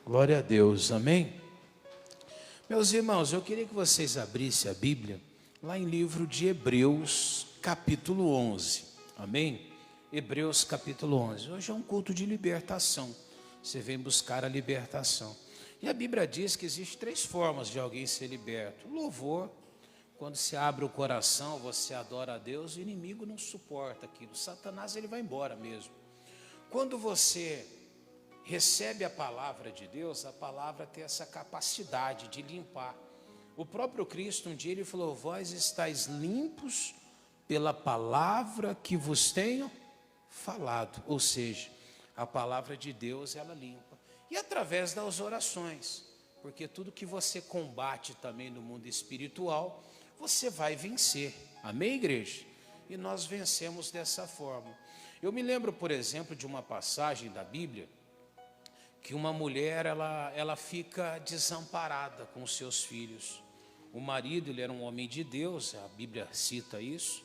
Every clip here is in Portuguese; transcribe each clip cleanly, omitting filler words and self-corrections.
Glória a Deus, amém? Meus irmãos, eu queria que vocês abrissem a Bíblia lá em livro de Hebreus, capítulo 11, amém? Hebreus, capítulo 11. Hoje é um culto de libertação. Você vem buscar a libertação. E a Bíblia diz que existem 3 formas de alguém ser liberto. O louvor, quando se abre o coração, você adora a Deus, o inimigo não suporta aquilo. Satanás, ele vai embora mesmo. Quando você recebe a palavra de Deus, a palavra tem essa capacidade de limpar. O próprio Cristo, um dia ele falou: vós estáis limpos pela palavra que vos tenho falado. Ou seja, a palavra de Deus, ela limpa. E através das orações, porque tudo que você combate também no mundo espiritual, você vai vencer. Amém, igreja? E nós vencemos dessa forma. Eu me lembro, por exemplo, de uma passagem da Bíblia, que uma mulher, ela fica desamparada com os seus filhos. O marido, ele era um homem de Deus, a Bíblia cita isso,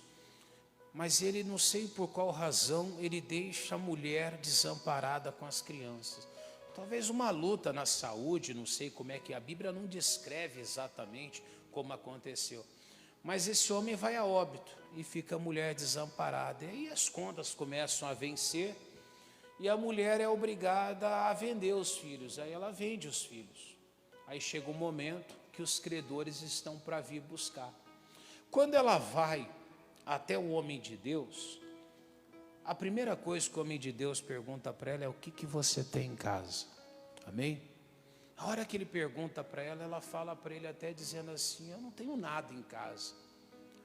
mas ele, não sei por qual razão, ele deixa a mulher desamparada com as crianças. Talvez uma luta na saúde, não sei como é que a Bíblia não descreve exatamente como aconteceu. Mas esse homem vai a óbito e fica a mulher desamparada. E aí as contas começam a vencer. E a mulher é obrigada a vender os filhos. Aí ela vende os filhos. Aí chega um momento que os credores estão para vir buscar. Quando ela vai até o homem de Deus, a primeira coisa que o homem de Deus pergunta para ela é: o que você tem em casa? Amém? A hora que ele pergunta para ela, ela fala para ele até dizendo assim: eu não tenho nada em casa,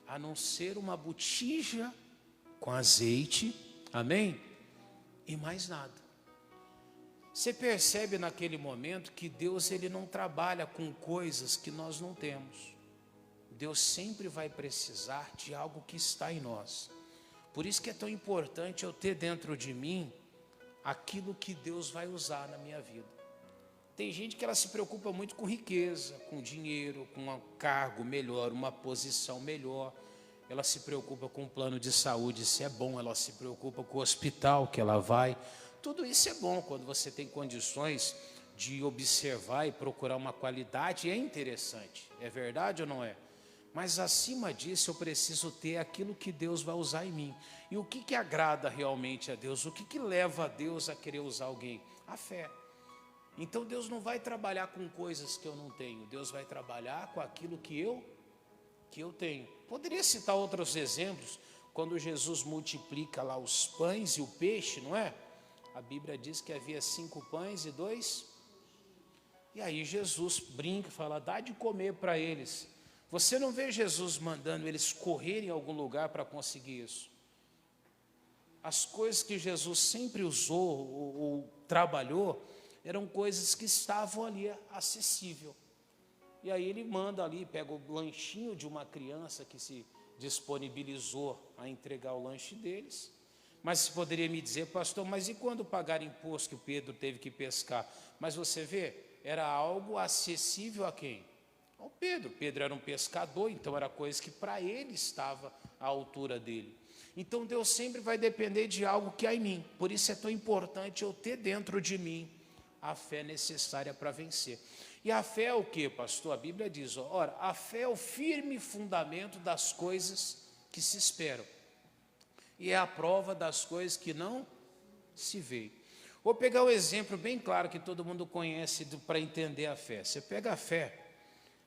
a não ser uma botija com azeite. Amém? E mais nada. Você percebe naquele momento que Deus, ele não trabalha com coisas que nós não temos. Deus sempre vai precisar de algo que está em nós. Por isso que é tão importante eu ter dentro de mim aquilo que Deus vai usar na minha vida. Tem gente que ela se preocupa muito com riqueza, com dinheiro, com um cargo melhor, uma posição melhor. Ela se preocupa com o plano de saúde, isso é bom. Ela se preocupa com o hospital que ela vai. Tudo isso é bom quando você tem condições de observar e procurar uma qualidade. É interessante, é verdade ou não é? Mas acima disso eu preciso ter aquilo que Deus vai usar em mim. E o que agrada realmente a Deus? O que leva a Deus a querer usar alguém? A fé. Então Deus não vai trabalhar com coisas que eu não tenho. Deus vai trabalhar com aquilo que eu tenho. Poderia citar outros exemplos, quando Jesus multiplica lá os pães e o peixe, não é? A Bíblia diz que havia 5 pães e 2. E aí Jesus brinca e fala: dá de comer para eles. Você não vê Jesus mandando eles correrem em algum lugar para conseguir isso. As coisas que Jesus sempre usou ou trabalhou eram coisas que estavam ali acessível. E aí ele manda ali, pega o lanchinho de uma criança que se disponibilizou a entregar o lanche deles. Mas você poderia me dizer: pastor, mas e quando pagar imposto que o Pedro teve que pescar? Mas você vê, era algo acessível a quem? Ao Pedro. Pedro era um pescador, então era coisa que para ele estava à altura dele. Então Deus sempre vai depender de algo que há em mim. Por isso é tão importante eu ter dentro de mim a fé necessária para vencer. E a fé é o que, pastor? A Bíblia diz: ora, a fé é o firme fundamento das coisas que se esperam, e é a prova das coisas que não se veem. Vou pegar um exemplo bem claro que todo mundo conhece para entender a fé. Você pega a fé,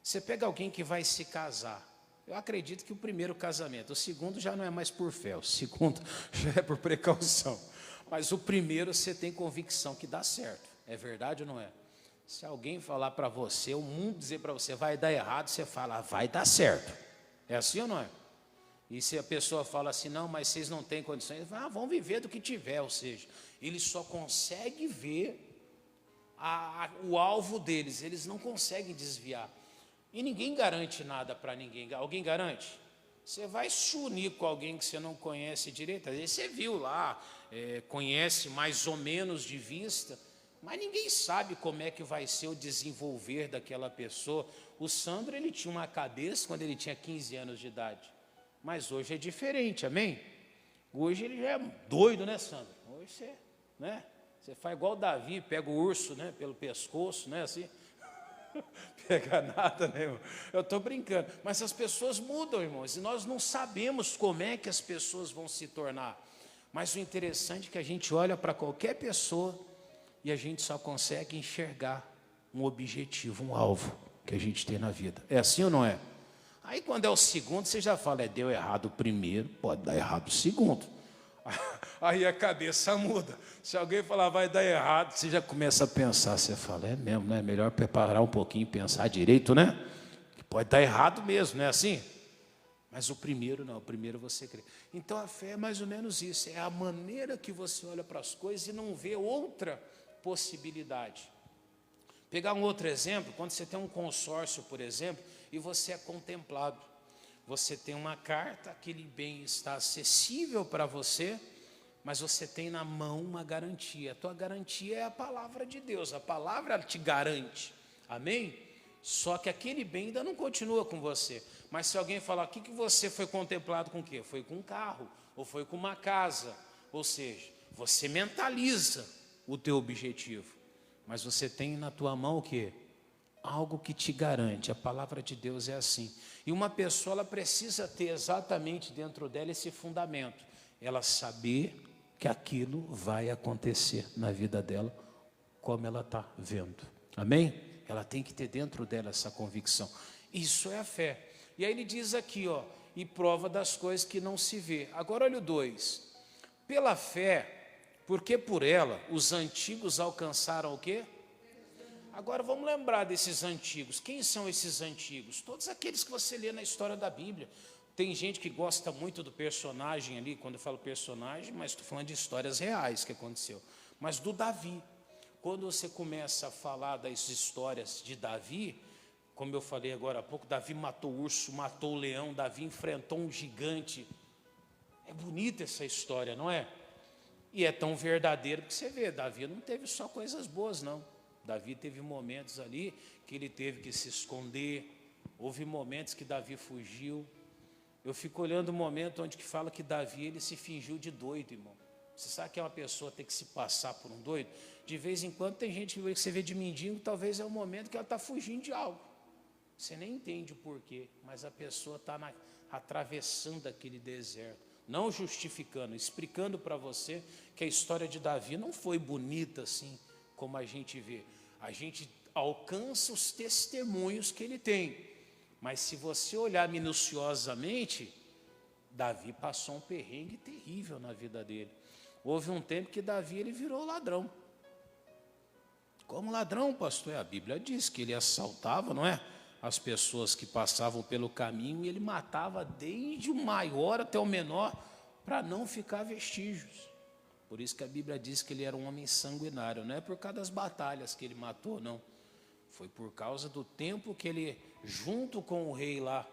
você pega alguém que vai se casar. Eu acredito que o primeiro casamento, o segundo já não é mais por fé, o segundo já é por precaução. Mas o primeiro você tem convicção que dá certo. É verdade ou não é? Se alguém falar para você, o mundo dizer para você vai dar errado, você fala: vai dar certo. É assim ou não é? E se a pessoa fala assim: não, mas vocês não têm condições, ele fala: vão viver do que tiver. Ou seja, ele só consegue ver o alvo deles, eles não conseguem desviar. E ninguém garante nada para ninguém. Alguém garante? Você vai se unir com alguém que você não conhece direito. Às vezes você viu lá, conhece mais ou menos de vista, mas ninguém sabe como é que vai ser o desenvolver daquela pessoa. O Sandro, ele tinha uma cabeça quando ele tinha 15 anos de idade, mas hoje é diferente, amém? Hoje ele já é doido, né, Sandro? Hoje você, né? Você faz igual o Davi, pega o urso, né, pelo pescoço, né, assim. Pega nada, né, irmão? Eu estou brincando. Mas as pessoas mudam, irmãos, e nós não sabemos como é que as pessoas vão se tornar. Mas o interessante é que a gente olha para qualquer pessoa e a gente só consegue enxergar um objetivo, um alvo que a gente tem na vida. É assim ou não é? Aí quando é o segundo, você já fala, deu errado o primeiro, pode dar errado o segundo. Aí a cabeça muda. Se alguém falar vai dar errado, você já começa a pensar. Você fala, é mesmo, né? Melhor preparar um pouquinho e pensar direito, né? Que pode dar errado mesmo, não é assim? Mas o primeiro não, o primeiro você crê. Então a fé é mais ou menos isso. É a maneira que você olha para as coisas e não vê outra possibilidade. Pegar um outro exemplo, quando você tem um consórcio, por exemplo, e você é contemplado. Você tem uma carta, aquele bem está acessível para você, mas você tem na mão uma garantia. A tua garantia é a palavra de Deus, a palavra te garante, amém? Só que aquele bem ainda não continua com você. Mas se alguém falar, o que você foi contemplado com o quê? Foi com um carro, ou foi com uma casa. Ou seja, você mentaliza o teu objetivo, mas você tem na tua mão o quê? Algo que te garante. A palavra de Deus é assim. E uma pessoa, ela precisa ter exatamente dentro dela esse fundamento. Ela saber que aquilo vai acontecer na vida dela, como ela está vendo. Amém? Ela tem que ter dentro dela essa convicção. Isso é a fé. E aí ele diz aqui, ó, e prova das coisas que não se vê. Agora olha o 2. Pela fé, porque por ela os antigos alcançaram o quê? Agora vamos lembrar desses antigos. Quem são esses antigos? Todos aqueles que você lê na história da Bíblia. Tem gente que gosta muito do personagem ali, quando eu falo personagem, mas estou falando de histórias reais que aconteceu. Mas do Davi. Quando você começa a falar das histórias de Davi, como eu falei agora há pouco, Davi matou o urso, matou o leão, Davi enfrentou um gigante. É bonita essa história, não é? E é tão verdadeiro que você vê, Davi não teve só coisas boas, não. Davi teve momentos ali que ele teve que se esconder, houve momentos que Davi fugiu. Eu fico olhando o momento onde que fala que Davi ele se fingiu de doido, irmão. Você sabe que é uma pessoa ter que se passar por um doido? De vez em quando tem gente que você vê de mendigo, talvez é o momento que ela está fugindo de algo. Você nem entende o porquê, mas a pessoa está atravessando aquele deserto. Não justificando, explicando para você que a história de Davi não foi bonita assim, como a gente vê. A gente alcança os testemunhos que ele tem. Mas se você olhar minuciosamente, Davi passou um perrengue terrível na vida dele. Houve um tempo que Davi ele virou ladrão. Como ladrão, pastor? A Bíblia diz que ele assaltava, não é? As pessoas que passavam pelo caminho e ele matava desde o maior até o menor para não ficar vestígios. Por isso que a Bíblia diz que ele era um homem sanguinário. Não é por causa das batalhas que ele matou, não. Foi por causa do tempo que ele, junto com o rei lá,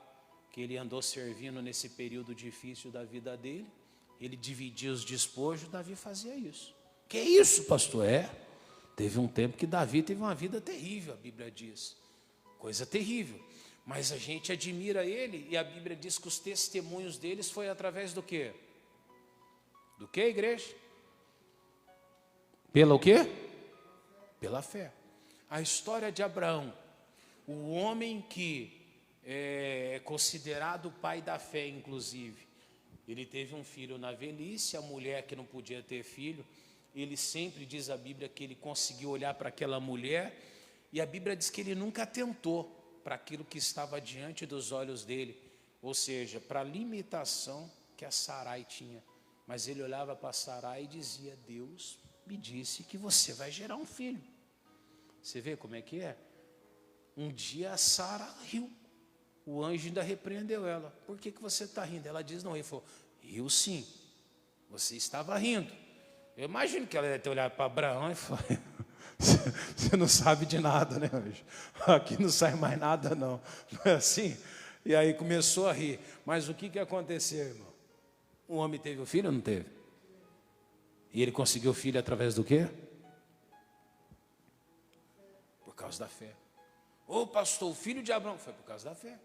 que ele andou servindo nesse período difícil da vida dele, ele dividia os despojos, Davi fazia isso. Que isso, pastor? Teve um tempo que Davi teve uma vida terrível, a Bíblia diz. Coisa terrível. Mas a gente admira ele e a Bíblia diz que os testemunhos deles foi através do quê? Do quê, igreja? Pela o quê? Pela fé. A história de Abraão, o homem que é considerado o pai da fé, inclusive. Ele teve um filho na velhice, a mulher que não podia ter filho, ele sempre diz a Bíblia que ele conseguiu olhar para aquela mulher, e a Bíblia diz que ele nunca atentou para aquilo que estava diante dos olhos dele, ou seja, para a limitação que a Sarai tinha. Mas ele olhava para Sarai e dizia, Deus me disse que você vai gerar um filho. Você vê como é que é? Um dia a Sara riu. O anjo ainda repreendeu ela. Por que você está rindo? Ela diz, não, ele falou, riu sim. Você estava rindo. Eu imagino que ela deve ter olhado para Abraão e falou, você não sabe de nada, né, anjo? Aqui não sai mais nada, não. Não é assim? E aí começou a rir. Mas o que aconteceu, irmão? O homem teve o filho ou não teve? E ele conseguiu o filho através do quê? Por causa da fé. Ô pastor, o filho de Abraão foi por causa da fé.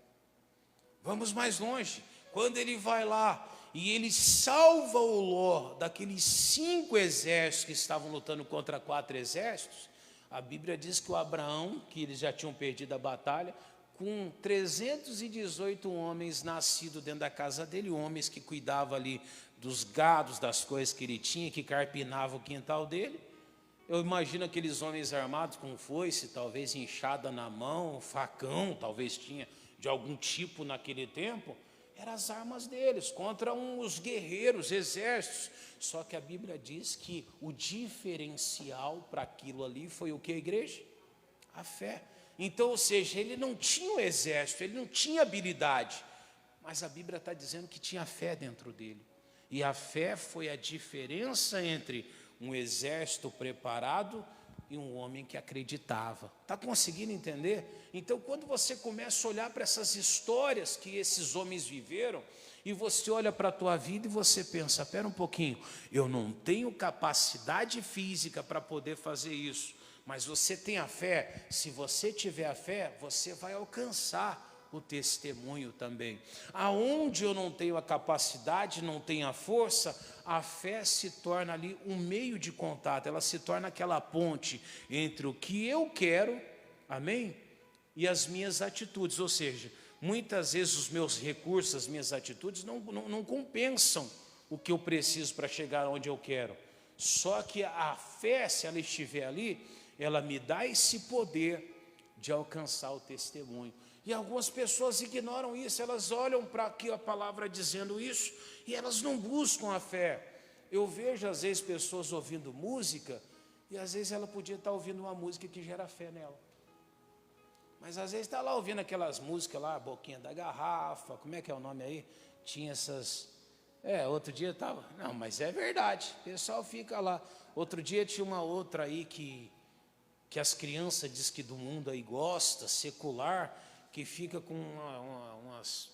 Vamos mais longe. Quando ele vai lá e ele salva o Ló daqueles 5 exércitos que estavam lutando contra 4 exércitos, a Bíblia diz que o Abraão, que eles já tinham perdido a batalha, com 318 homens nascidos dentro da casa dele, homens que cuidavam ali dos gados, das coisas que ele tinha, que carpinavam o quintal dele. Eu imagino aqueles homens armados com foice, talvez enxada na mão, facão, talvez tinha de algum tipo naquele tempo, eram as armas deles, contra os guerreiros, exércitos. Só que a Bíblia diz que o diferencial para aquilo ali foi o que, a igreja? A fé. Então, ou seja, ele não tinha o exército, ele não tinha habilidade, mas a Bíblia está dizendo que tinha fé dentro dele. E a fé foi a diferença entre um exército preparado e um homem que acreditava. Está conseguindo entender? Então, quando você começa a olhar para essas histórias que esses homens viveram, e você olha para a tua vida e você pensa, espera um pouquinho, eu não tenho capacidade física para poder fazer isso, mas você tem a fé. Se você tiver a fé, você vai alcançar o testemunho também. Aonde eu não tenho a capacidade, não tenho a força, a fé se torna ali um meio de contato, ela se torna aquela ponte entre o que eu quero, amém? E as minhas atitudes, ou seja, muitas vezes os meus recursos, as minhas atitudes não compensam o que eu preciso para chegar onde eu quero. Só que a fé, se ela estiver ali, ela me dá esse poder de alcançar o testemunho. E algumas pessoas ignoram isso, elas olham para aqui a palavra dizendo isso, e elas não buscam a fé. Eu vejo às vezes pessoas ouvindo música, e às vezes ela podia estar ouvindo uma música que gera fé nela. Mas às vezes está lá ouvindo aquelas músicas lá, Boquinha da Garrafa, como é que é o nome aí? Tinha essas... outro dia estava... Não, mas é verdade, o pessoal fica lá. Outro dia tinha uma outra aí que as crianças dizem que do mundo aí gosta, secular, que fica com umas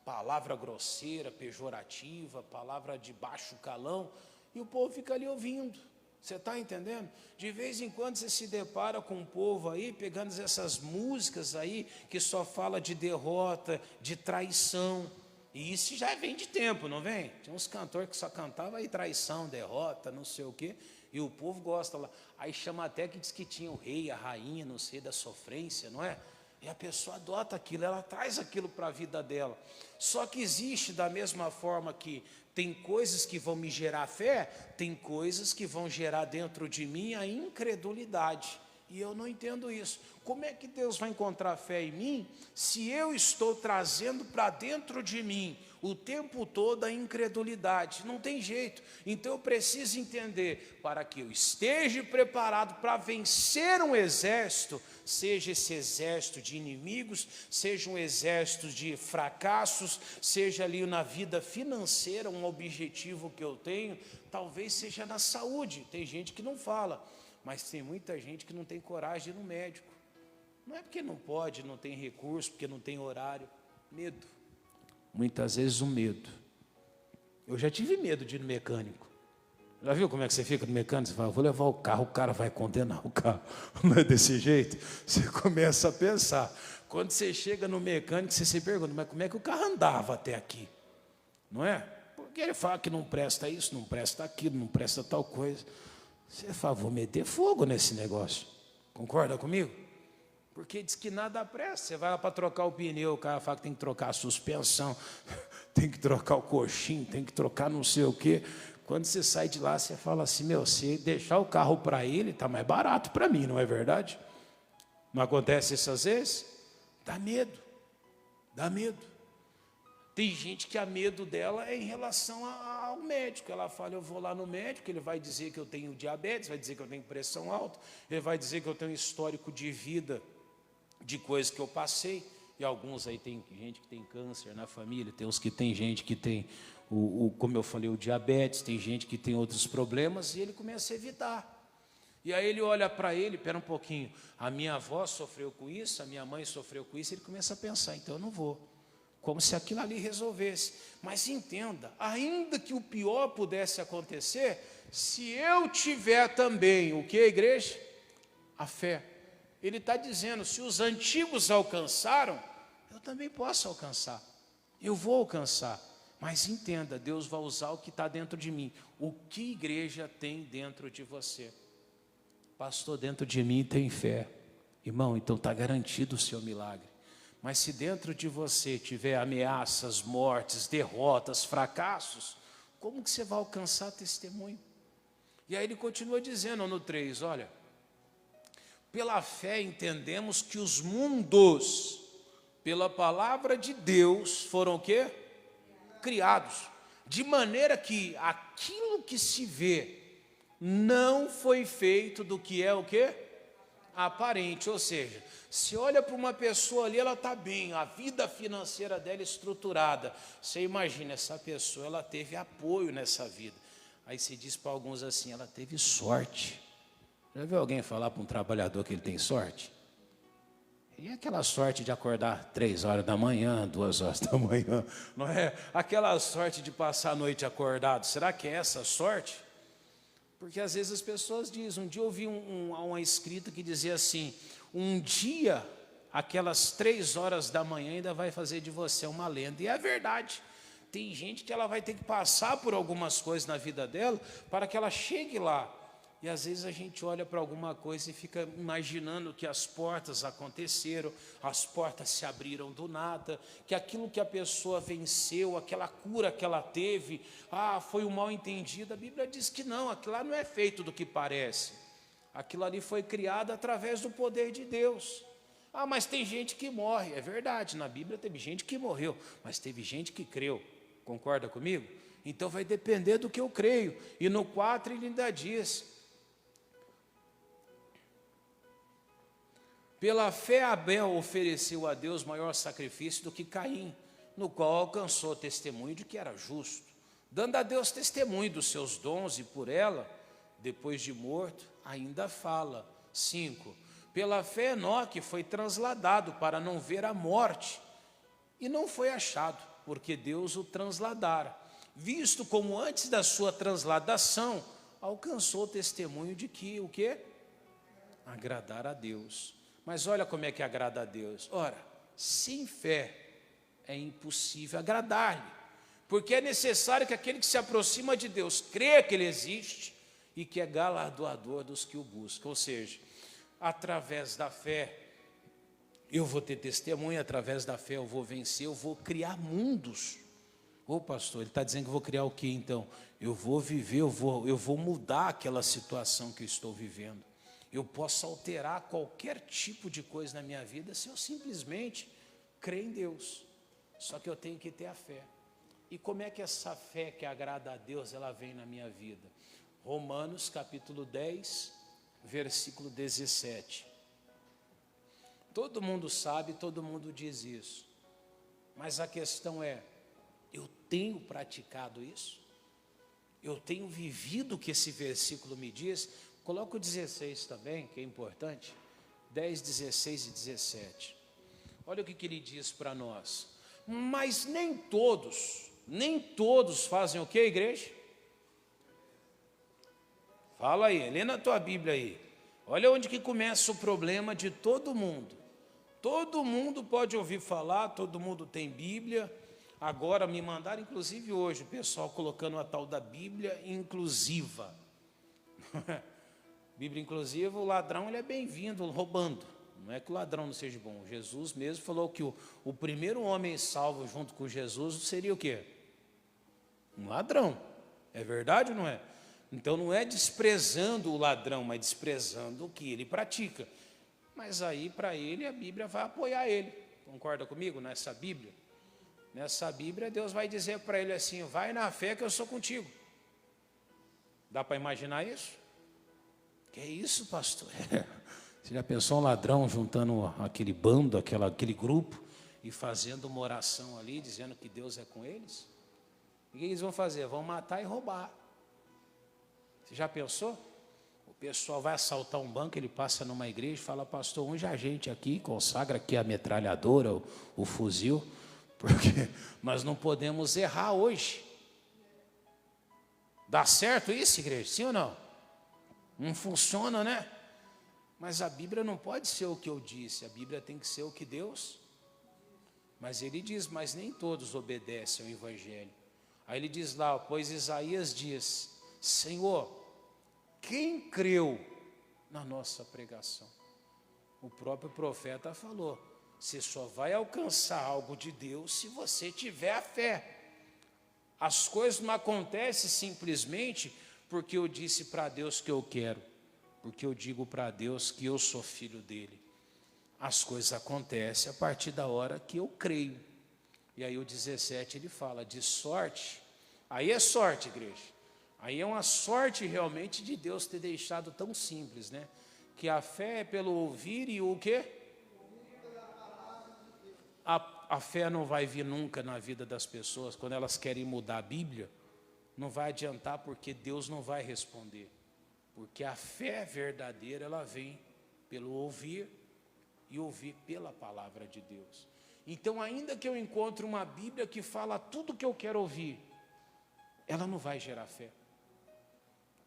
palavras grosseiras, pejorativa, palavra de baixo calão, e o povo fica ali ouvindo. Você está entendendo? De vez em quando você se depara com um povo aí, pegando essas músicas aí, que só fala de derrota, de traição, e isso já vem de tempo, não vem? Tinha uns cantores que só cantavam aí traição, derrota, não sei o quê, e o povo gosta lá. Aí chama até que diz que tinha o rei, a rainha, não sei, da sofrência, não é? E a pessoa adota aquilo, ela traz aquilo para a vida dela. Só que existe da mesma forma que tem coisas que vão me gerar fé, tem coisas que vão gerar dentro de mim a incredulidade. E eu não entendo isso. Como é que Deus vai encontrar fé em mim se eu estou trazendo para dentro de mim o tempo todo a incredulidade? Não tem jeito. Então eu preciso entender, para que eu esteja preparado para vencer um exército, seja esse exército de inimigos, seja um exército de fracassos, seja ali na vida financeira, um objetivo que eu tenho, talvez seja na saúde. Tem gente que não fala, mas tem muita gente que não tem coragem de ir no médico. Não é porque não pode, não tem recurso, porque não tem horário. Medo. Muitas vezes o medo. Eu já tive medo de ir no mecânico. Já viu como é que você fica no mecânico? Você fala, vou levar o carro, o cara vai condenar o carro. Não é desse jeito? Você começa a pensar. Quando você chega no mecânico, você se pergunta, mas como é que o carro andava até aqui? Não é? Porque ele fala que não presta isso, não presta aquilo, não presta tal coisa. Você fala, vou meter fogo nesse negócio. Concorda comigo? Porque diz que nada presta. Você vai lá para trocar o pneu, o cara fala que tem que trocar a suspensão, tem que trocar o coxinho, tem que trocar não sei o quê. Quando você sai de lá, você fala assim, se deixar o carro para ele, está mais barato para mim, não é verdade? Não acontece isso às vezes? Dá medo, dá medo. Tem gente que a medo dela é em relação ao médico. Ela fala, eu vou lá no médico, ele vai dizer que eu tenho diabetes, vai dizer que eu tenho pressão alta, ele vai dizer que eu tenho histórico de vida, de coisas que eu passei. E alguns aí tem gente que tem câncer na família, tem uns que tem gente que tem, como eu falei, o diabetes, tem gente que tem outros problemas, e ele começa a evitar. E aí ele olha para ele, espera um pouquinho, a minha avó sofreu com isso, a minha mãe sofreu com isso, ele começa a pensar, então eu não vou. Como se aquilo ali resolvesse. Mas entenda, ainda que o pior pudesse acontecer, se eu tiver também, o que, igreja? A fé. Ele está dizendo, se os antigos alcançaram, eu também posso alcançar. Eu vou alcançar. Mas entenda, Deus vai usar o que está dentro de mim. O que igreja tem dentro de você? Pastor, dentro de mim tem fé. Irmão, então está garantido o seu milagre. Mas se dentro de você tiver ameaças, mortes, derrotas, fracassos, como que você vai alcançar testemunho? E aí ele continua dizendo no 3, olha, pela fé entendemos que os mundos, pela palavra de Deus, foram o quê? Criados. De maneira que aquilo que se vê não foi feito do que é o quê? Aparente. Ou seja, se olha para uma pessoa ali, ela está bem, a vida financeira dela é estruturada. Você imagina, essa pessoa, ela teve apoio nessa vida. Aí se diz para alguns assim, ela teve sorte. Já viu alguém falar para um trabalhador que ele tem sorte? E aquela sorte de acordar 3 horas da manhã, 2 horas da manhã, não é? Aquela sorte de passar a noite acordado, será que é essa sorte? Porque às vezes as pessoas dizem, um dia eu vi uma escrita que dizia assim, um dia, aquelas 3 horas da manhã ainda vai fazer de você uma lenda, e é verdade. Tem gente que ela vai ter que passar por algumas coisas na vida dela, para que ela chegue lá. E às vezes a gente olha para alguma coisa e fica imaginando que as portas aconteceram, as portas se abriram do nada, que aquilo que a pessoa venceu, aquela cura que ela teve, foi um mal entendido. A Bíblia diz que não, aquilo lá não é feito do que parece. Aquilo ali foi criado através do poder de Deus. Mas tem gente que morre. É verdade, na Bíblia teve gente que morreu, mas teve gente que creu. Concorda comigo? Então vai depender do que eu creio. E no 4 ele ainda diz, pela fé Abel ofereceu a Deus maior sacrifício do que Caim, no qual alcançou testemunho de que era justo, dando a Deus testemunho dos seus dons, e por ela, depois de morto, ainda fala. 5. Pela fé Enoque foi transladado para não ver a morte, e não foi achado, porque Deus o transladara, visto como antes da sua transladação, alcançou testemunho de que o quê? Agradar a Deus. Mas olha como é que agrada a Deus. Ora, sem fé é impossível agradar-lhe, porque é necessário que aquele que se aproxima de Deus creia que Ele existe e que é galardoador dos que o buscam. Ou seja, através da fé eu vou ter testemunho, através da fé eu vou vencer, eu vou criar mundos. Pastor, ele está dizendo que eu vou criar o quê então? Eu vou viver, eu vou mudar aquela situação que eu estou vivendo. Eu posso alterar qualquer tipo de coisa na minha vida se eu simplesmente crer em Deus. Só que eu tenho que ter a fé. E como é que essa fé que agrada a Deus, ela vem na minha vida? Romanos capítulo 10, versículo 17. Todo mundo sabe, todo mundo diz isso. Mas a questão é, eu tenho praticado isso? Eu tenho vivido o que esse versículo me diz? Coloca o 16 também, que é importante. 10, 16 e 17. Olha o que ele diz para nós. Mas nem todos fazem o que, igreja? Fala aí, lê na tua Bíblia aí. Olha onde que começa o problema de todo mundo. Todo mundo pode ouvir falar, todo mundo tem Bíblia. Agora me mandaram, inclusive hoje, o pessoal colocando a tal da Bíblia inclusiva. Bíblia inclusiva, o ladrão ele é bem-vindo roubando. Não é que o ladrão não seja bom. Jesus mesmo falou que o primeiro homem salvo junto com Jesus seria o quê? Um ladrão. É verdade ou não é? Então não é desprezando o ladrão, mas desprezando o que ele pratica. Mas aí para ele a Bíblia vai apoiar ele. Concorda comigo nessa Bíblia? Nessa Bíblia Deus vai dizer para ele assim, vai na fé que eu sou contigo. Dá para imaginar isso? Que é isso, pastor? Você já pensou um ladrão juntando aquele bando, aquele grupo e fazendo uma oração ali, dizendo que Deus é com eles? O que eles vão fazer? Vão matar e roubar. Você já pensou? O pessoal vai assaltar um banco, ele passa numa igreja e fala, pastor, unge a gente aqui, consagra aqui a metralhadora, o fuzil, porque nós não podemos errar hoje. Dá certo isso, igreja? Sim ou não? Não funciona, né? Mas a Bíblia não pode ser o que eu disse, a Bíblia tem que ser o que Deus. Mas ele diz, mas nem todos obedecem ao Evangelho. Aí ele diz lá, pois Isaías diz: Senhor, quem creu na nossa pregação? O próprio profeta falou: você só vai alcançar algo de Deus se você tiver a fé. As coisas não acontecem simplesmente porque eu disse para Deus que eu quero, porque eu digo para Deus que eu sou filho dele. As coisas acontecem a partir da hora que eu creio. E aí o 17 ele fala de sorte. Aí é sorte, igreja. Aí é uma sorte realmente de Deus ter deixado tão simples, né? Que a fé é pelo ouvir e o quê? A fé não vai vir nunca na vida das pessoas. Quando elas querem mudar a Bíblia, não vai adiantar, porque Deus não vai responder. Porque a fé verdadeira, ela vem pelo ouvir e ouvir pela palavra de Deus. Então, ainda que eu encontre uma Bíblia que fala tudo o que eu quero ouvir, ela não vai gerar fé.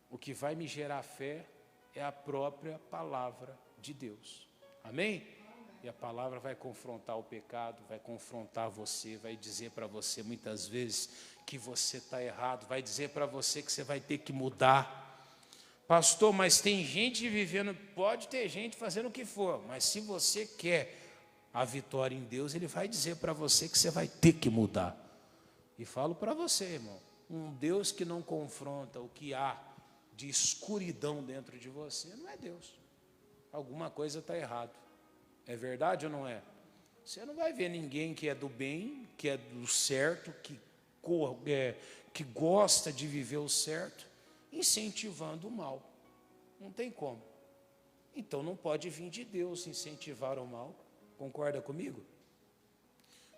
O que vai me gerar fé é a própria palavra de Deus. Amém? E a palavra vai confrontar o pecado, vai confrontar você, vai dizer para você muitas vezes que você está errado, vai dizer para você que você vai ter que mudar. Pastor, mas tem gente vivendo, pode ter gente fazendo o que for, mas se você quer a vitória em Deus, Ele vai dizer para você que você vai ter que mudar. E falo para você, irmão, um Deus que não confronta o que há de escuridão dentro de você, não é Deus. Alguma coisa está errado. É verdade ou não é? Você não vai ver ninguém que é do bem, que é do certo, que gosta de viver o certo, incentivando o mal. Não tem como. Então não pode vir de Deus incentivar o mal. Concorda comigo?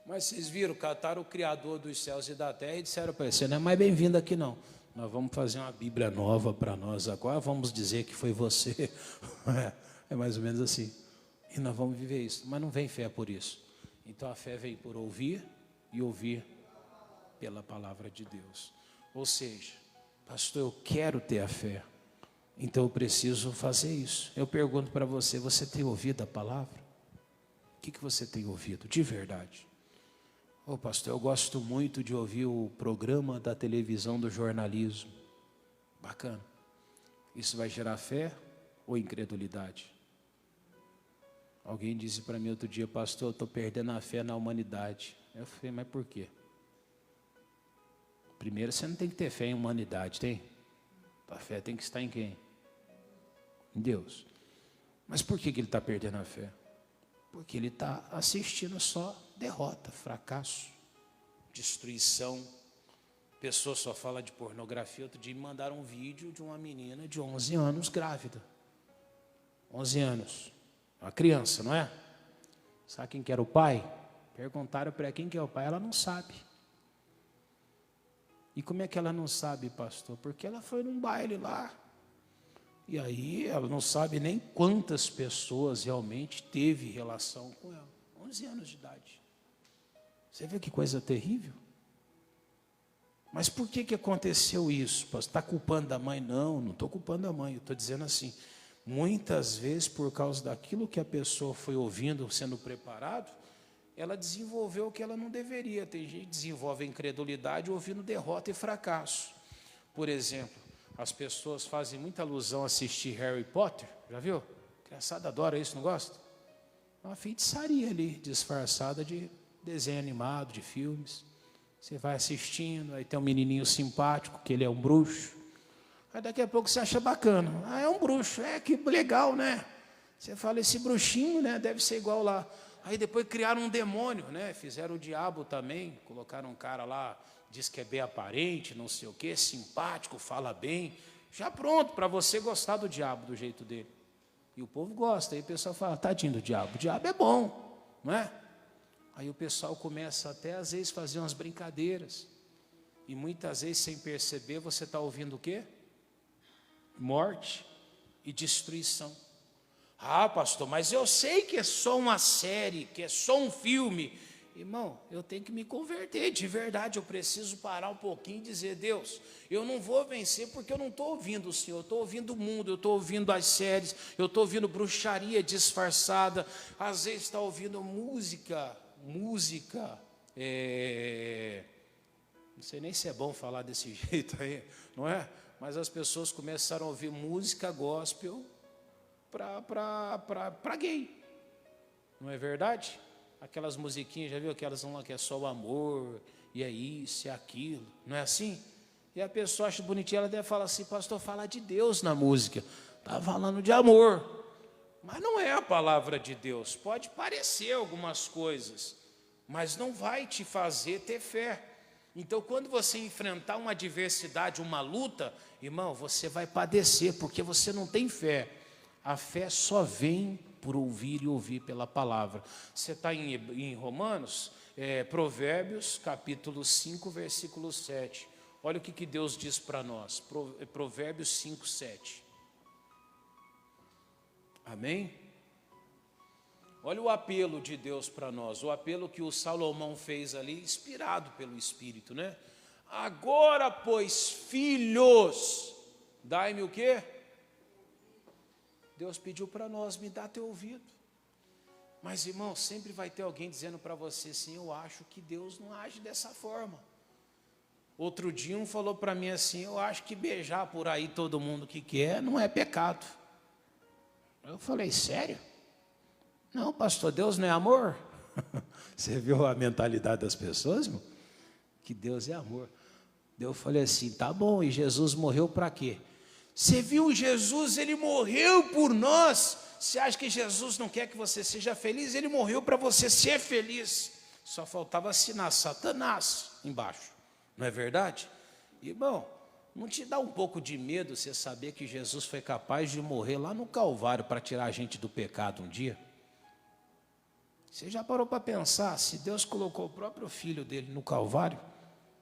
Mas vocês viram, cataram o Criador dos céus e da terra e disseram para ele: você não é mais bem-vindo aqui não. Nós vamos fazer uma Bíblia nova para nós agora, vamos dizer que foi você. É mais ou menos assim. E nós vamos viver isso. Mas não vem fé por isso. Então a fé vem por ouvir e ouvir pela palavra de Deus. Ou seja, pastor, eu quero ter a fé, então eu preciso fazer isso. Eu pergunto para você: você tem ouvido a palavra? O que você tem ouvido de verdade? Ô pastor, eu gosto muito de ouvir o programa da televisão do jornalismo. Bacana. Isso vai gerar fé ou incredulidade? Alguém disse para mim outro dia: pastor, eu estou perdendo a fé na humanidade. Eu falei: mas por quê? Primeiro, você não tem que ter fé em humanidade, tem? A fé tem que estar em quem? Em Deus. Mas por que ele está perdendo a fé? Porque ele está assistindo só derrota, fracasso, destruição. Pessoa só fala de pornografia. Outro dia me mandaram um vídeo de uma menina de 11 anos grávida. 11 anos. Uma criança, não é? Sabe quem que era o pai? Perguntaram para ela quem que é o pai. Ela não sabe. E como é que ela não sabe, pastor? Porque ela foi num baile lá. E aí ela não sabe nem quantas pessoas realmente teve relação com ela. 11 anos de idade. Você vê que coisa terrível? Mas por que aconteceu isso, pastor? Está culpando da mãe? Não, não estou culpando da mãe. Eu estou dizendo assim, muitas vezes por causa daquilo que a pessoa foi ouvindo, sendo preparado, ela desenvolveu o que ela não deveria. Tem gente que desenvolve a incredulidade ouvindo derrota e fracasso. Por exemplo, as pessoas fazem muita alusão a assistir Harry Potter. Já viu? A criançada adora isso, não gosta? É uma feitiçaria ali, disfarçada de desenho animado, de filmes. Você vai assistindo, aí tem um menininho simpático, que ele é um bruxo. Aí daqui a pouco você acha bacana. Ah, é um bruxo, que legal, né? Você fala, esse bruxinho, né, deve ser igual lá. Aí depois criaram um demônio, né? Fizeram o diabo também, colocaram um cara lá, diz que é bem aparente, não sei o quê, simpático, fala bem. Já pronto, para você gostar do diabo do jeito dele. E o povo gosta, aí o pessoal fala, tadinho do diabo. O diabo é bom, não é? Aí o pessoal começa até às vezes fazer umas brincadeiras. E muitas vezes, sem perceber, você está ouvindo o quê? Morte e destruição. Ah, pastor, mas eu sei que é só uma série, que é só um filme. Irmão, eu tenho que me converter, de verdade. Eu preciso parar um pouquinho e dizer: Deus, eu não vou vencer porque eu não estou ouvindo o Senhor. Eu estou ouvindo o mundo, eu estou ouvindo as séries, eu estou ouvindo bruxaria disfarçada. Às vezes está ouvindo música Não sei nem se é bom falar desse jeito aí, não é? Mas as pessoas começaram a ouvir música gospel para gay. Não é verdade? Aquelas musiquinhas, já viu aquelas lá que é só o amor, e é isso, é aquilo, não é assim? E a pessoa acha bonitinha, ela deve falar assim, pastor, fala de Deus na música. Está falando de amor. Mas não é a palavra de Deus. Pode parecer algumas coisas, mas não vai te fazer ter fé. Então, quando você enfrentar uma adversidade, uma luta, irmão, você vai padecer, porque você não tem fé. A fé só vem por ouvir e ouvir pela palavra. Você está em Romanos, Provérbios, capítulo 5, versículo 7. Olha o que Deus diz para nós, Provérbios 5, 7. Amém? Olha o apelo de Deus para nós, o apelo que o Salomão fez ali, inspirado pelo Espírito, né? Agora, pois, filhos, dai-me o quê? Deus pediu para nós, me dá teu ouvido. Mas, irmão, sempre vai ter alguém dizendo para você assim, eu acho que Deus não age dessa forma. Outro dia um falou para mim assim, eu acho que beijar por aí todo mundo que quer não é pecado. Eu falei, sério? Não, pastor, Deus não é amor? Você viu a mentalidade das pessoas, irmão? Que Deus é amor. Eu falei assim, tá bom, e Jesus morreu para quê? Você viu Jesus, ele morreu por nós. Você acha que Jesus não quer que você seja feliz? Ele morreu para você ser feliz. Só faltava assinar Satanás embaixo. Não é verdade? Irmão, não te dá um pouco de medo você saber que Jesus foi capaz de morrer lá no Calvário para tirar a gente do pecado um dia? Você já parou para pensar, se Deus colocou o próprio filho dele no Calvário,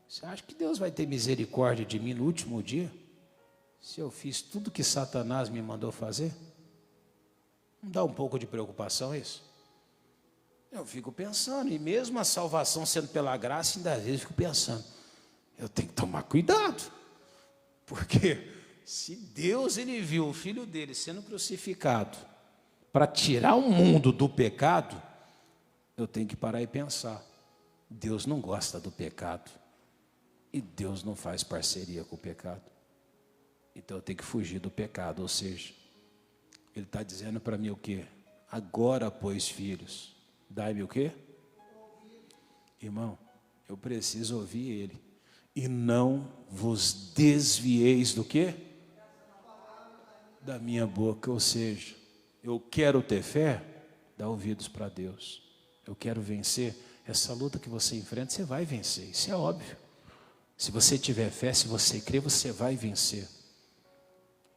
você acha que Deus vai ter misericórdia de mim no último dia? Se eu fiz tudo que Satanás me mandou fazer? Não dá um pouco de preocupação isso? Eu fico pensando, e mesmo a salvação sendo pela graça, ainda às vezes fico pensando, eu tenho que tomar cuidado, porque se Deus ele viu o filho dele sendo crucificado para tirar o mundo do pecado, eu tenho que parar e pensar, Deus não gosta do pecado, e Deus não faz parceria com o pecado. Então eu tenho que fugir do pecado, ou seja, ele está dizendo para mim o quê? Agora, pois, filhos, dai-me o quê? Irmão, eu preciso ouvir ele. E não vos desvieis do quê? Da minha boca, ou seja, eu quero ter fé, dá ouvidos para Deus. Eu quero vencer, essa luta que você enfrenta, você vai vencer, isso é óbvio. Se você tiver fé, se você crer, você vai vencer.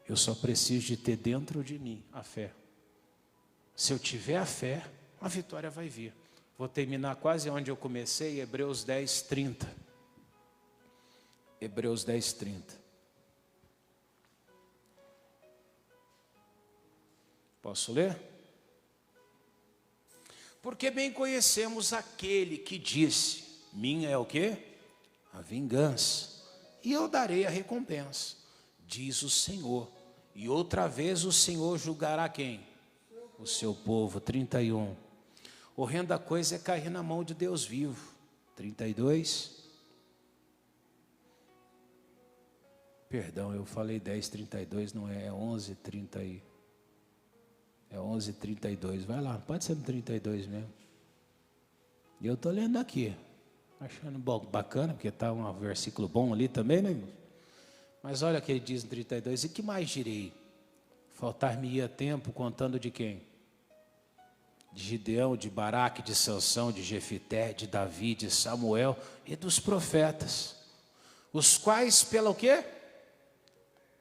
Eu só preciso de ter dentro de mim a fé. Se eu tiver a fé, a vitória vai vir. Vou terminar quase onde eu comecei, Hebreus 10, 30. Hebreus 10, 30. Posso ler? Porque bem conhecemos aquele que disse, minha é o quê? A vingança, e eu darei a recompensa, diz o Senhor. E outra vez o Senhor julgará quem? O seu povo. 31. Horrenda coisa é cair na mão de Deus vivo. 32. Perdão, eu falei 10:32, não é 11:30. É 11:32. Vai lá, pode ser no 32 mesmo. E eu estou lendo aqui, achando bacana, porque está um versículo bom ali também, né, irmão? Mas olha o que ele diz no 32. E que mais direi? Faltar-me-ia tempo contando de quem? De Gideão, de Baraque, de Sansão, de Jefité, de Davi, de Samuel e dos profetas. Os quais, pela o quê?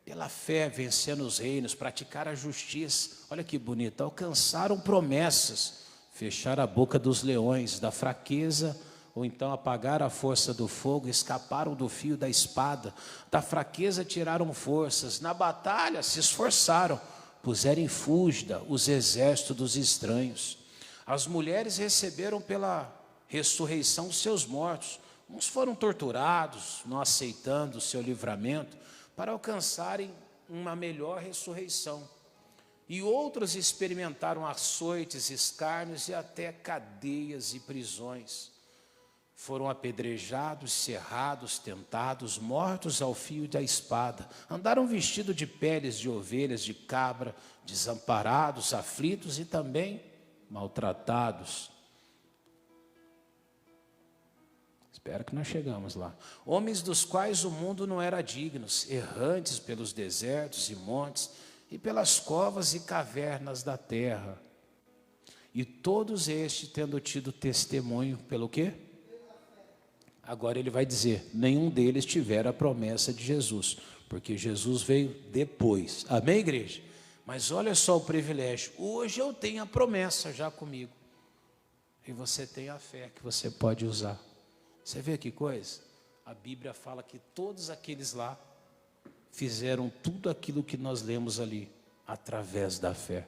Pela fé, vencendo os reinos, praticaram a justiça. Olha que bonito, alcançaram promessas, fecharam a boca dos leões, da fraqueza, ou então apagaram a força do fogo, escaparam do fio da espada, da fraqueza tiraram forças, na batalha se esforçaram, puseram em fúgida os exércitos dos estranhos. As mulheres receberam pela ressurreição os seus mortos, uns foram torturados, não aceitando o seu livramento, para alcançarem uma melhor ressurreição. E outros experimentaram açoites, escárnios e até cadeias e prisões. Foram apedrejados, cerrados, tentados, mortos ao fio da espada. Andaram vestidos de peles de ovelhas, de cabra, desamparados, aflitos e também maltratados. Espero que nós chegamos lá. Homens dos quais o mundo não era digno, errantes pelos desertos e montes e pelas covas e cavernas da terra. E todos estes tendo tido testemunho pelo quê? Agora ele vai dizer, nenhum deles tivera a promessa de Jesus, porque Jesus veio depois. Amém, igreja? Mas olha só o privilégio. Hoje eu tenho a promessa já comigo. E você tem a fé que você pode usar. Você vê que coisa? A Bíblia fala que todos aqueles lá fizeram tudo aquilo que nós lemos ali, através da fé.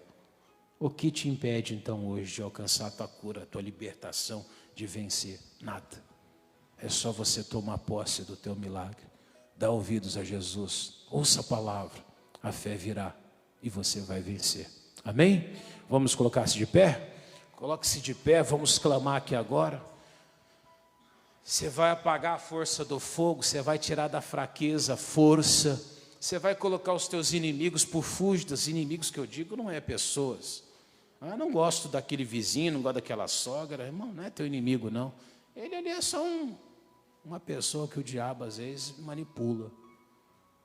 O que te impede então hoje de alcançar a tua cura, a tua libertação, de vencer? Nada. É só você tomar posse do teu milagre. Dá ouvidos a Jesus. Ouça a palavra. A fé virá e você vai vencer. Amém? Vamos colocar-se de pé? Coloque-se de pé, vamos clamar aqui agora. Você vai apagar a força do fogo, você vai tirar da fraqueza a força. Você vai colocar os teus inimigos por fúgidas. Inimigos que eu digo não é pessoas. Eu não gosto daquele vizinho, não gosto daquela sogra. Irmão, não é teu inimigo não. Ele ali é só uma pessoa que o diabo às vezes manipula.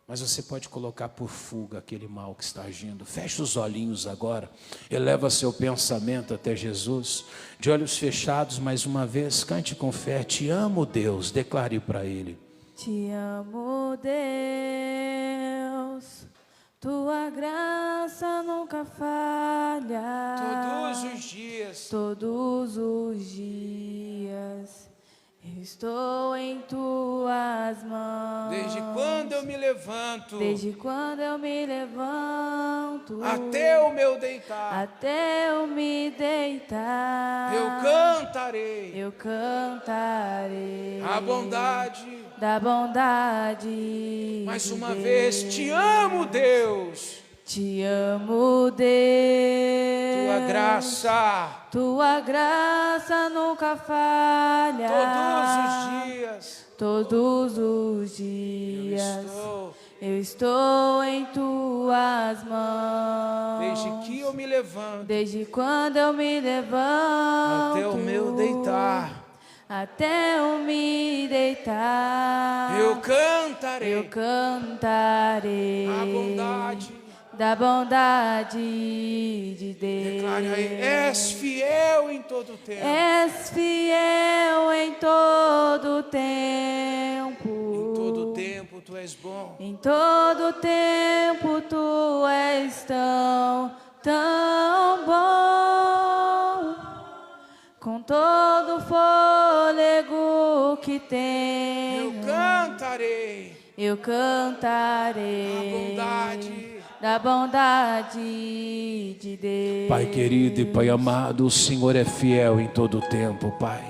Mas você pode colocar por fuga aquele mal que está agindo. Feche os olhinhos agora. Eleva seu pensamento até Jesus. De olhos fechados, mais uma vez, cante com fé. Te amo, Deus. Declare para Ele. Te amo, Deus. Tua graça nunca falha. Todos os dias. Todos os dias. Eu estou em tuas mãos. Desde quando eu me levanto. Desde quando eu me levanto. Até o meu deitar. Até eu me deitar. Eu cantarei. Eu cantarei. A bondade. Da bondade. Mais uma vez, te amo, Deus. Te amo, Deus. Tua graça. Tua graça nunca falha. Todos os dias. Todos os dias. Eu estou em tuas mãos. Desde que eu me levanto. Desde quando eu me levanto. Até o meu deitar. Até eu me deitar. Eu cantarei. Eu cantarei. A bondade. Da bondade de Deus. Declare aí, és fiel em todo o tempo. És fiel em todo tempo. Em todo tempo tu és bom. Em todo tempo tu és tão bom. Com todo o fôlego que tenho. Eu cantarei. Eu cantarei. A bondade. Da bondade de Deus. Pai querido e Pai amado, o Senhor é fiel em todo o tempo, Pai.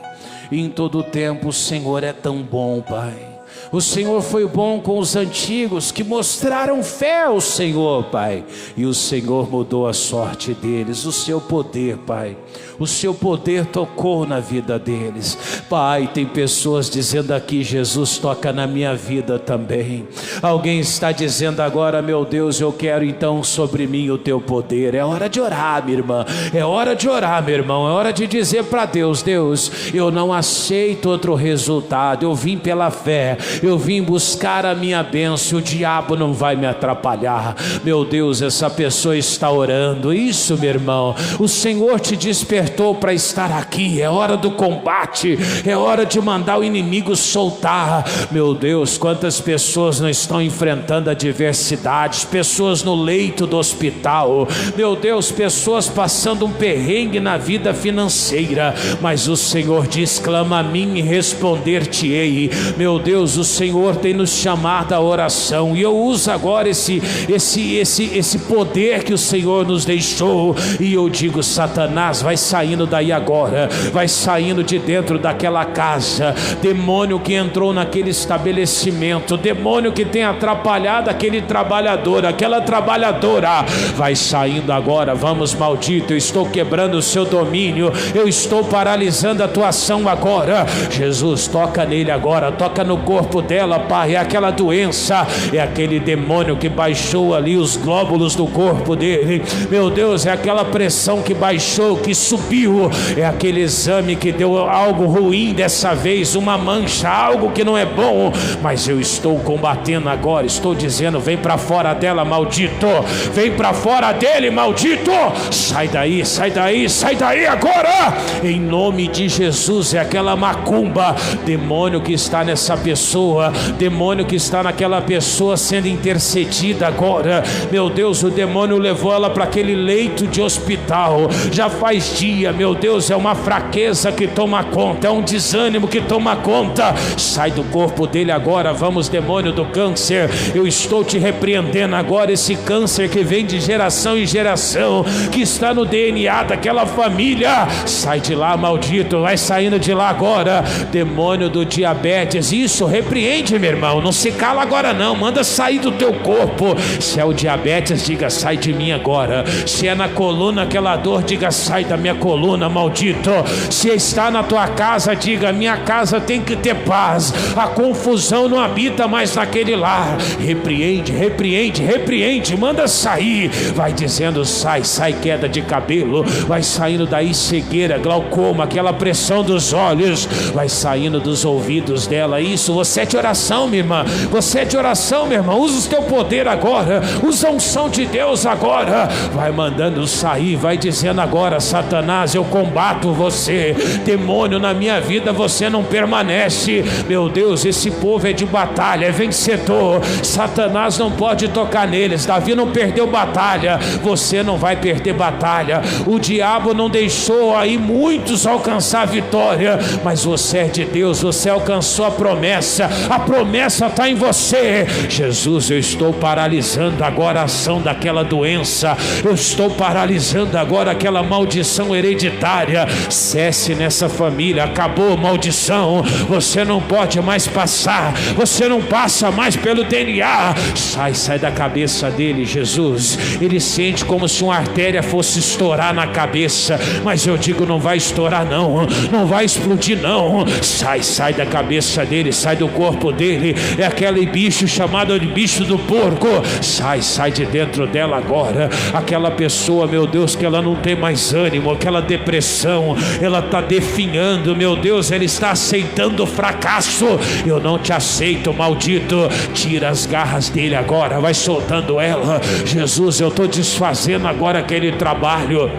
Em todo o tempo o Senhor é tão bom, Pai. O Senhor foi bom com os antigos que mostraram fé ao Senhor, Pai. E o Senhor mudou a sorte deles, o seu poder, Pai. O seu poder tocou na vida deles. Pai, tem pessoas dizendo aqui, Jesus, toca na minha vida também. Alguém está dizendo agora, meu Deus, eu quero então sobre mim o teu poder. É hora de orar, minha irmã. É hora de orar, meu irmão. É hora de dizer para Deus, Deus, eu não aceito outro resultado. Eu vim pela fé. Eu vim buscar a minha bênção. O diabo não vai me atrapalhar. Meu Deus, essa pessoa está orando. Isso, meu irmão. O Senhor te despertou para estar aqui. É hora do combate. É hora de mandar o inimigo soltar. Meu Deus, quantas pessoas não estão enfrentando adversidades, pessoas no leito do hospital, meu Deus, pessoas passando um perrengue na vida financeira, mas o Senhor diz, clama a mim e responder-te-ei. Meu Deus, Deus, o Senhor tem nos chamado à oração, e eu uso agora esse poder que o Senhor nos deixou, e eu digo: Satanás, vai saindo daí agora, vai saindo de dentro daquela casa, demônio que entrou naquele estabelecimento, demônio que tem atrapalhado aquele trabalhador, aquela trabalhadora, vai saindo agora. Vamos, maldito, eu estou quebrando o seu domínio, eu estou paralisando a tua ação agora. Jesus, toca nele agora, toca no corpo dela, Pai. É aquela doença, é aquele demônio que baixou ali os glóbulos do corpo dele, meu Deus, é aquela pressão que baixou, que subiu, é aquele exame que deu algo ruim dessa vez, uma mancha, algo que não é bom, mas eu estou combatendo agora, estou dizendo: vem para fora dela, maldito, vem para fora dele, maldito, sai daí, sai daí, sai daí agora, em nome de Jesus. É aquela macumba, demônio que está nessa pessoa, demônio que está naquela pessoa sendo intercedida agora, meu Deus, o demônio levou ela para aquele leito de hospital, já faz dia, meu Deus, é uma fraqueza que toma conta, é um desânimo que toma conta, sai do corpo dele agora. Vamos, demônio do câncer, eu estou te repreendendo agora, esse câncer que vem de geração em geração, que está no DNA daquela família, sai de lá, maldito, vai saindo de lá agora. Demônio do diabetes, isso, repreende, meu irmão, não se cala agora não, manda sair do teu corpo. Se é o diabetes, diga: sai de mim agora. Se é na coluna aquela dor, diga: sai da minha coluna, maldito. Se está na tua casa, diga: minha casa tem que ter paz, a confusão não habita mais naquele lar. Repreende, repreende, repreende, manda sair, vai dizendo: sai, sai, queda de cabelo, vai saindo daí, cegueira, glaucoma, aquela pressão dos olhos, vai saindo dos ouvidos dela. Isso, você é de oração, minha irmã, você é de oração, meu irmão, usa o teu poder agora, usa a unção de Deus agora, vai mandando sair, vai dizendo agora: Satanás, eu combato você, demônio, na minha vida você não permanece, meu Deus, esse povo é de batalha, é vencedor, Satanás não pode tocar neles. Davi não perdeu batalha, você não vai perder batalha, o diabo não deixou aí muitos alcançar a vitória, mas você é de Deus, você alcançou a promessa está em você. Jesus, eu estou paralisando agora a ação daquela doença, eu estou paralisando agora aquela maldição hereditária, cesse nessa família, acabou maldição, você não pode mais passar, você não passa mais pelo DNA, sai da cabeça dele. Jesus, ele sente como se uma artéria fosse estourar na cabeça, mas eu digo: não vai estourar não, não vai explodir não, sai da cabeça dele, sai do corpo dele, é aquele bicho chamado de bicho do porco, sai de dentro dela agora, aquela pessoa, meu Deus, que ela não tem mais ânimo, aquela depressão, ela está definhando, meu Deus, ela está aceitando o fracasso. Eu não te aceito, maldito, tira as garras dele agora, vai soltando ela. Jesus, eu estou desfazendo agora aquele trabalho,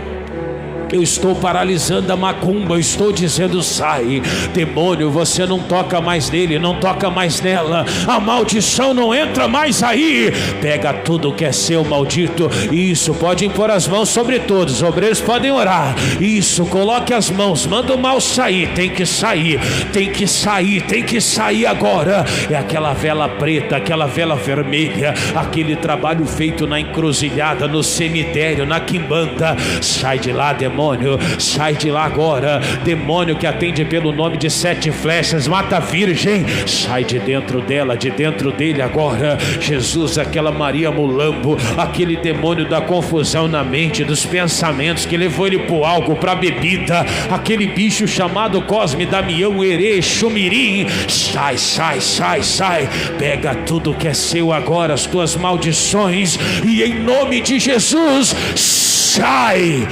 eu estou paralisando a macumba, eu estou dizendo: sai, demônio, você não toca mais nele, não toca mais nela, a maldição não entra mais aí, pega tudo que é seu, maldito. Isso, pode impor as mãos sobre todos, os obreiros podem orar, isso, coloque as mãos, manda o mal sair, tem que sair, tem que sair, tem que sair agora. É aquela vela preta, aquela vela vermelha, aquele trabalho feito na encruzilhada, no cemitério, na quimbanda, sai de lá, demônio, sai de lá agora, demônio que atende pelo nome de 7 flechas, mata virgem, sai de dentro dela, de dentro dele agora. Jesus, aquela Maria Mulambo, aquele demônio da confusão na mente, dos pensamentos, que levou ele pro álcool, pra bebida, aquele bicho chamado Cosme, Damião, Herê, Xumirim, sai, pega tudo que é seu agora, as tuas maldições, e em nome de Jesus, sai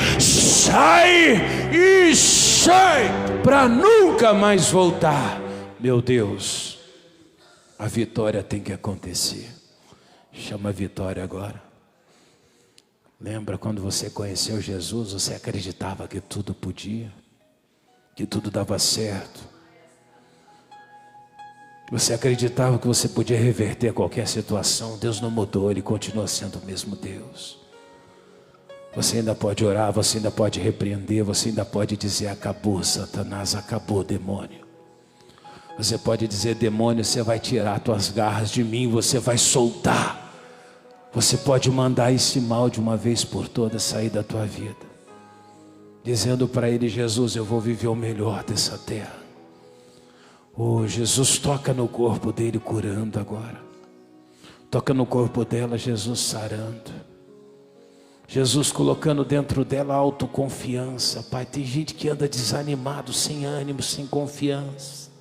e sai, para nunca mais voltar. Meu Deus, a vitória tem que acontecer. Chama a vitória agora. Lembra quando você conheceu Jesus, você acreditava que tudo podia, que tudo dava certo, você acreditava que você podia reverter qualquer situação. Deus não mudou, Ele continua sendo o mesmo Deus. Você ainda pode orar, você ainda pode repreender, você ainda pode dizer: acabou, Satanás, acabou, demônio. Você pode dizer: demônio, você vai tirar tuas garras de mim, você vai soltar. Você pode mandar esse mal de uma vez por todas sair da tua vida, dizendo para ele: Jesus, eu vou viver o melhor dessa terra. Oh, Jesus, toca no corpo dele curando agora. Toca no corpo dela, Jesus sarando. Jesus colocando dentro dela autoconfiança. Pai, tem gente que anda desanimado, sem ânimo, sem confiança,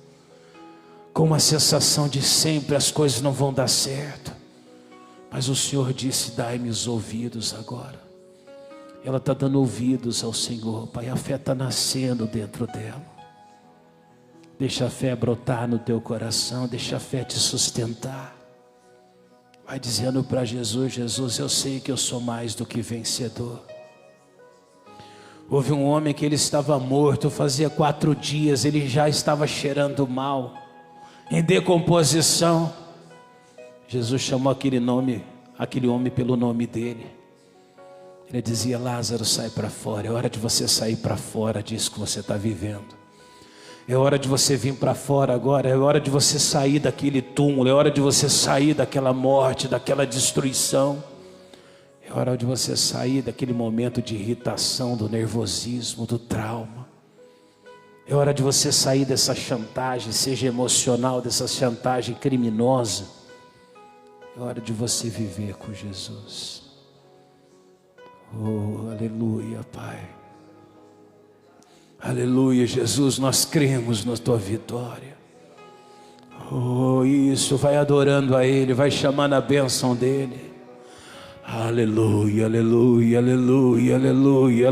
com uma sensação de sempre as coisas não vão dar certo. Mas o Senhor disse: dai-me os ouvidos agora. Ela está dando ouvidos ao Senhor, Pai. A fé está nascendo dentro dela. Deixa a fé brotar no teu coração, deixa a fé te sustentar. Vai dizendo para Jesus: Jesus, eu sei que eu sou mais do que vencedor. Houve um homem que ele estava morto, fazia 4 dias, ele já estava cheirando mal, em decomposição. Jesus chamou aquele homem pelo nome dele. Ele dizia: Lázaro, sai para fora. É hora de você sair para fora disso que você está vivendo. É hora de você vir para fora agora. É hora de você sair daquele túmulo. É hora de você sair daquela morte, daquela destruição. É hora de você sair daquele momento de irritação, do nervosismo, do trauma. É hora de você sair dessa chantagem, seja emocional, dessa chantagem criminosa. É hora de você viver com Jesus. Oh, aleluia, Pai. Aleluia, Jesus, nós cremos na tua vitória. Oh, isso, vai adorando a Ele, vai chamando a bênção dEle. Aleluia, aleluia, aleluia, aleluia.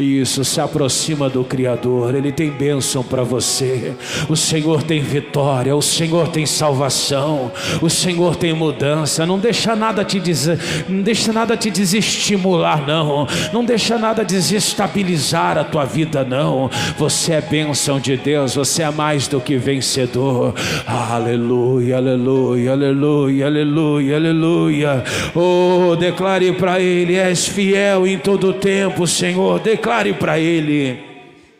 Isso, se aproxima do Criador. Ele tem bênção para você. O Senhor tem vitória, o Senhor tem salvação, o Senhor tem mudança. Não deixa nada te dizer, não deixa nada te desestimular, não. Não deixa nada desestabilizar a tua vida, não. Você é bênção de Deus, você é mais do que vencedor. Aleluia, aleluia. Aleluia, aleluia, aleluia. Oh, declare para Ele: és fiel em todo o tempo, Senhor. Declare para Ele: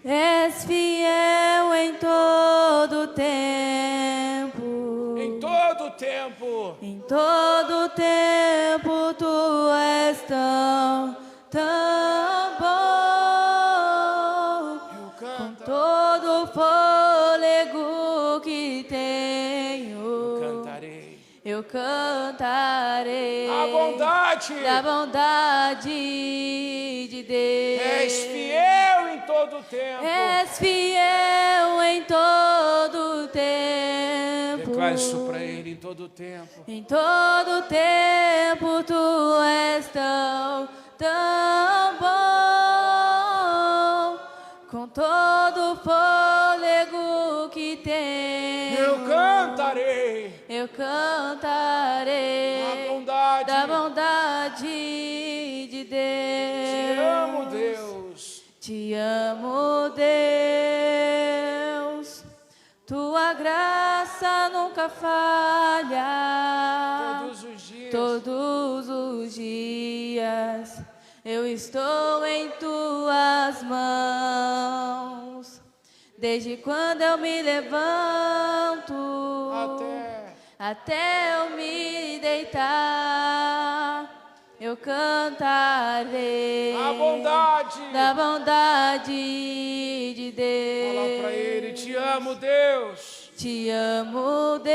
és fiel em todo tempo. Em todo tempo. Em todo tempo tu és tão bom. Com todo o fôlego que tenho, eu cantarei a bondade da bondade de Deus. És fiel em todo tempo. És fiel em todo tempo. Declare isso para Ele: em todo tempo. Em todo tempo tu és tão bom. Com todo o fôlego que tenho, eu cantarei. Eu cantarei da bondade de Deus. Te amo, Deus. Te amo, Deus. Tua graça nunca falha. Todos os dias. Todos os dias eu estou em tuas mãos. Desde quando eu me levanto até eu me deitar, eu cantarei da bondade de Deus. Fala para Ele: te amo, Deus. Te amo, Deus.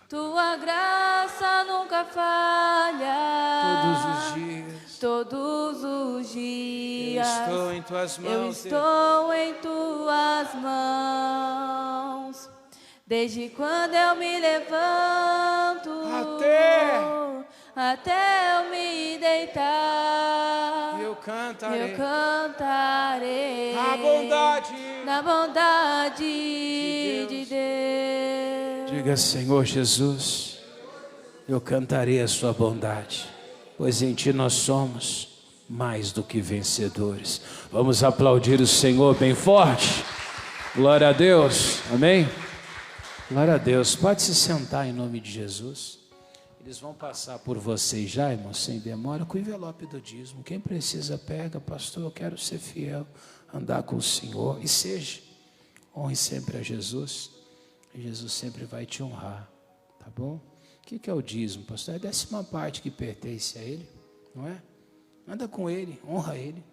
Tua graça nunca falha. Todos os dias. Todos os dias. Eu estou em tuas mãos. Eu estou em tuas mãos. Desde quando eu me levanto até eu me deitar, eu cantarei da bondade de Deus. Diga: Senhor Jesus, eu cantarei a sua bondade, pois em ti nós somos mais do que vencedores. Vamos aplaudir o Senhor bem forte. Glória a Deus, amém? Glória a Deus. Pode se sentar em nome de Jesus. Eles vão passar por vocês já, irmão, sem demora, com o envelope do dízimo. Quem precisa, pega. Pastor, eu quero ser fiel, andar com o Senhor. E seja, honre sempre a Jesus. E Jesus sempre vai te honrar, tá bom? O que é o dízimo, pastor? É a 10ª que pertence a Ele, não é? Anda com Ele, honra Ele.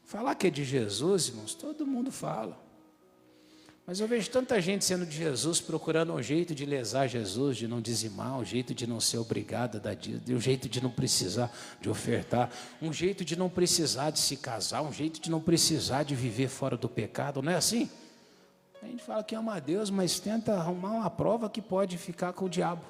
Falar que é de Jesus, irmãos, todo mundo fala. Mas eu vejo tanta gente sendo de Jesus, procurando um jeito de lesar Jesus, de não dizimar, um jeito de não ser obrigado a dar dízimo, um jeito de não precisar de ofertar, um jeito de não precisar de se casar, um jeito de não precisar de viver fora do pecado, não é assim? A gente fala que ama a Deus, mas tenta arrumar uma prova que pode ficar com o diabo.